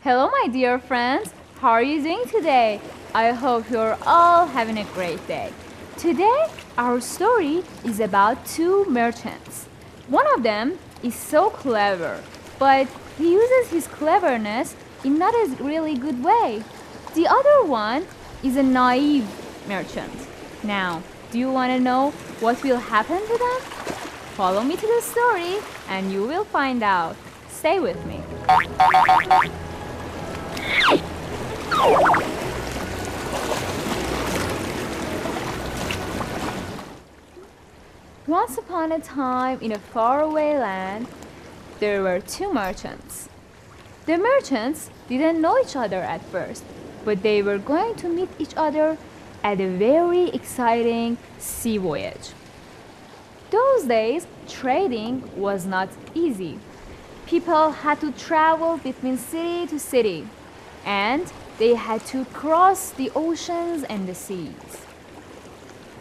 Hello, my dear friends. How are you doing today? I hope you're all having a great day. Today, our story is about two merchants. One of them is so clever, but he uses his cleverness in not a really good way. The other one is a naive merchant. Now, do you want to know what will happen to them? Follow me to the story and you will find out. Stay with me. Once upon a time, in a faraway land, there were two merchants. The merchants didn't know each other at first, but they were going to meet each other at a very exciting sea voyage. Those days, trading was not easy. People had to travel between city to city, and they had to cross the oceans and the seas.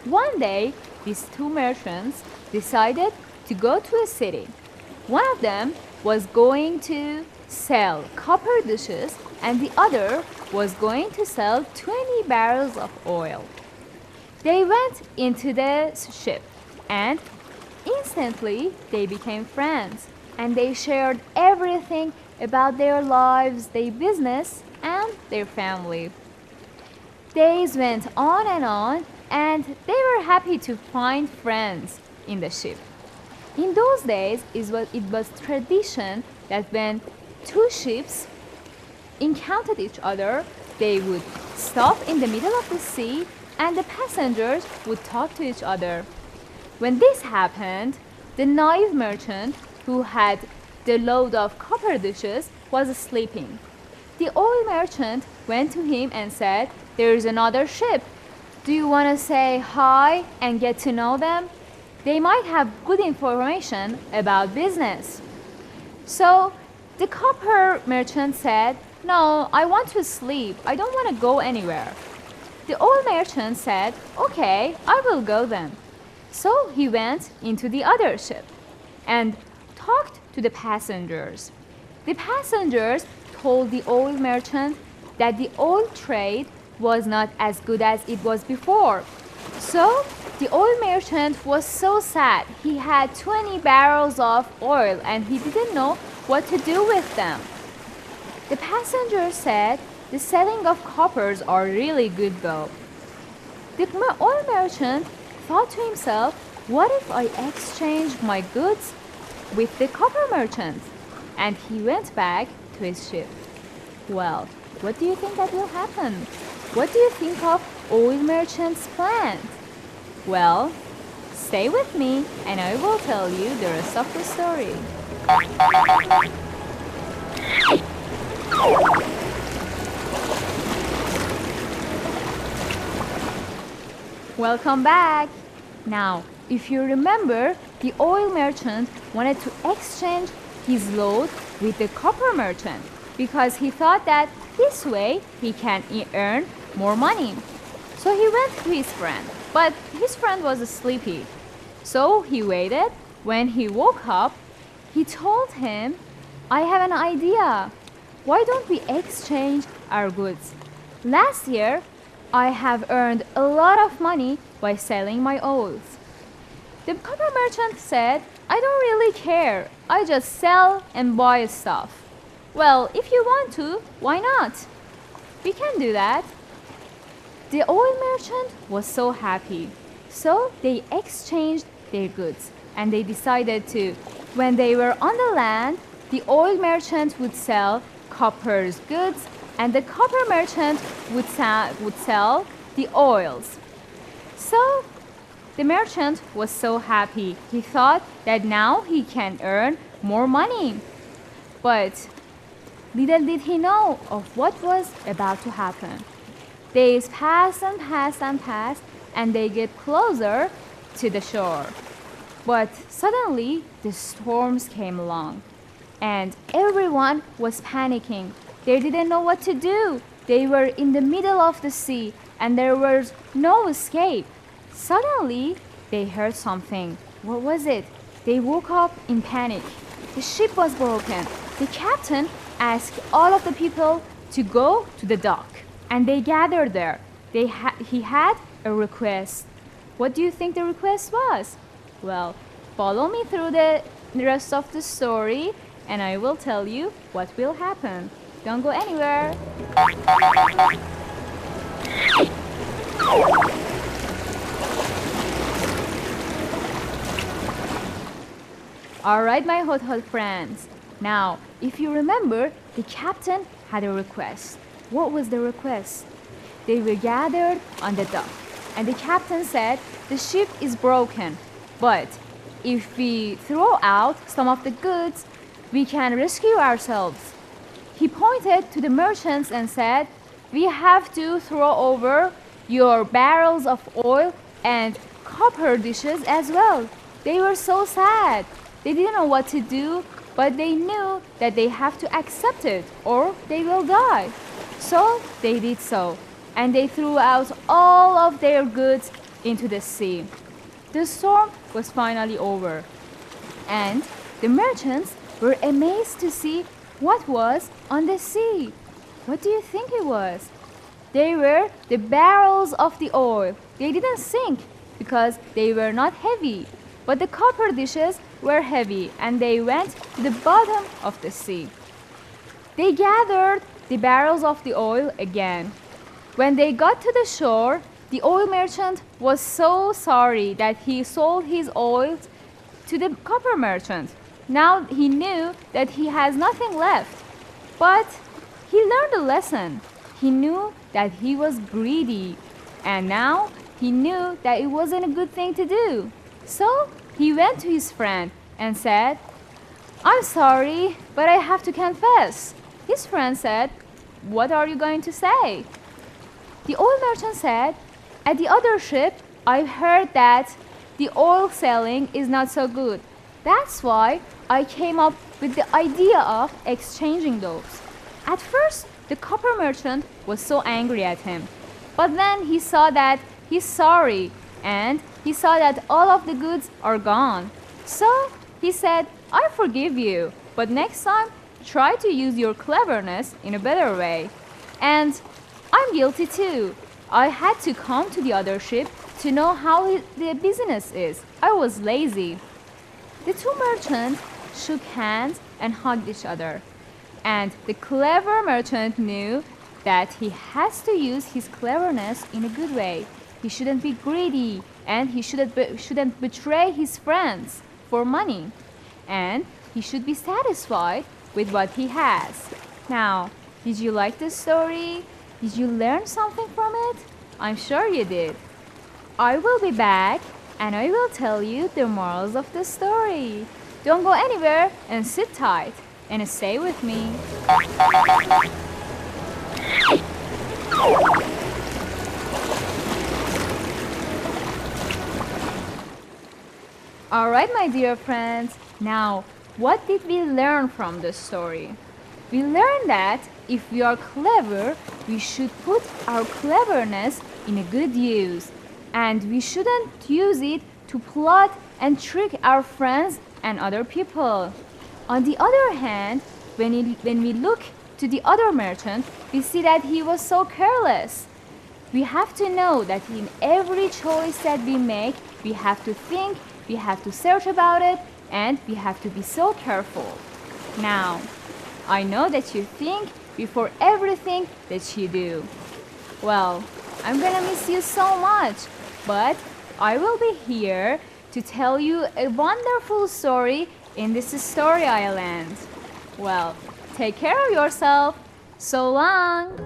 One day, these two merchants decided to go to a city. One of them was going to sell copper dishes and the other was going to sell 20 barrels of oil. They went into the ship and instantly they became friends and they shared everything about their lives, their business, and their family. Days went on and they were happy to find friends in the ship. In those days, it was tradition that when two ships encountered each other, they would stop in the middle of the sea and the passengers would talk to each other. When this happened, the naive merchant who had the load of copper dishes was sleeping. The oil merchant went to him and said, "There is another ship. Do you want to say hi and get to know them? They might have good information about business." So the copper merchant said, "No, I want to sleep. I don't want to go anywhere." The oil merchant said, "Okay, I will go then." So he went into the other ship and talked to the passengers. The passengers told the oil merchant that the oil trade was not as good as it was before. So the oil merchant was so sad. He had 20 barrels of oil and he didn't know what to do with them. The passenger said, "The selling of coppers are really good though." The oil merchant thought to himself, "What if I exchange my goods with the copper merchant?" And he went back to his ship. Well, what do you think that will happen? What do you think of oil merchant's plan? Well, stay with me and I will tell you the rest of the story. Welcome back. Now, if you remember, the oil merchant wanted to exchange his load with the copper merchant because he thought that this way he can earn more money. So he went to his friend, but his friend was sleepy. So he waited. When he woke up, he told him, "I have an idea. Why don't we exchange our goods? Last year, I have earned a lot of money by selling my oils." The copper merchant said, "I don't really care. I just sell and buy stuff." "Well, if you want to, why not? We can do that." The oil merchant was so happy. So they exchanged their goods and they decided to, when they were on the land, the oil merchant would sell copper's goods and the copper merchant would sell the oils. So the merchant was so happy. He thought that now he can earn more money. But Little did he know of what was about to happen. Days passed and passed and passed, and they get closer to the shore. But suddenly, the storms came along, and everyone was panicking. They didn't know what to do. They were in the middle of the sea, and there was no escape. Suddenly, they heard something. What was it? They woke up in panic. The ship was broken. The captain asked all of the people to go to the dock, and they gathered there. He had a request. What do you think the request was? Well, follow me through the rest of the story, and I will tell you what will happen. Don't go anywhere. Alright, my Hodhod friends. Now, if you remember, the captain had a request. What was the request? They were gathered on the dock, and the captain said, the ship is broken, but if we throw out some of the goods, we can rescue ourselves. He pointed to the merchants and said, we have to throw over your barrels of oil and copper dishes as well. They were so sad. They didn't know what to do, but they knew that they have to accept it or they will die. So they did so, and they threw out all of their goods into the sea. The storm was finally over, and the merchants were amazed to see what was on the sea. What do you think it was? They were the barrels of the oil. They didn't sink because they were not heavy, but the copper dishes were heavy, and they went to the bottom of the sea. They gathered the barrels of the oil again. When they got to the shore, the oil merchant was so sorry that he sold his oil to the copper merchant. Now he knew that he has nothing left. But he learned a lesson. He knew that he was greedy, and now he knew that it wasn't a good thing to do. So he went to his friend and said, I'm sorry, but I have to confess. His friend said, what are you going to say? The oil merchant said, at the other ship, I heard that the oil selling is not so good. That's why I came up with the idea of exchanging those. At first, the copper merchant was so angry at him. But then he saw that he's sorry, and he saw that all of the goods are gone. So he said, I forgive you, but next time try to use your cleverness in a better way. And I'm guilty too. I had to come to the other ship to know how the business is. I was lazy. The two merchants shook hands and hugged each other. And the clever merchant knew that he has to use his cleverness in a good way. He shouldn't be greedy, and he shouldn't betray his friends for money. And he should be satisfied with what he has. Now, did you like this story? Did you learn something from it? I'm sure you did. I will be back, and I will tell you the morals of the story. Don't go anywhere and sit tight and stay with me. Alright, my dear friends, now what did we learn from this story? We learned that if we are clever, we should put our cleverness in a good use, and we shouldn't use it to plot and trick our friends and other people. On the other hand, when we look to the other merchant, we see that he was so careless. We have to know that in every choice that we make, we have to think, we have to search about it, and we have to be so careful. Now, I know that you think before everything that you do. Well, I'm gonna miss you so much, but I will be here to tell you a wonderful story in this story island. Well, take care of yourself. So long!